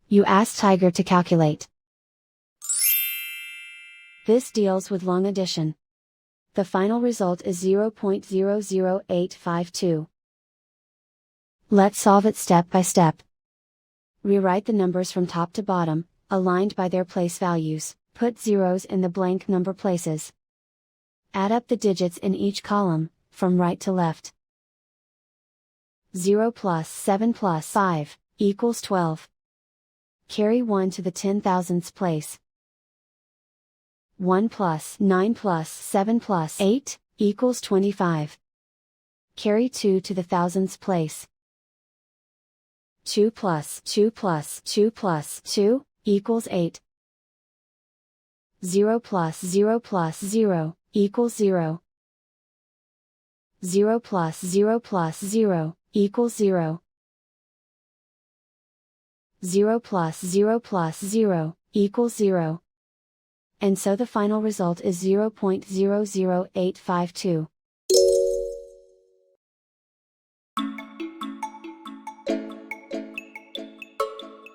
You ask Tiger to calculate. This deals with long addition. The final result is 0.00852. Let's solve it step by step. Rewrite the numbers from top to bottom, aligned by their place values, put zeros in the blank number places. Add up the digits in each column, from right to left. 0 plus 7 plus 5, equals 12. Carry 1 to the 10,000ths place. 1 plus 9 plus 7 plus 8, equals 25. Carry 2 to the thousandths place. 2 plus 2 plus 2 plus 2, equals 8. 0 plus 0 plus 0, equals 0. 0 plus 0 plus 0, equals 0. 0 plus 0 plus 0, equals 0. And so the final result is 0.00852.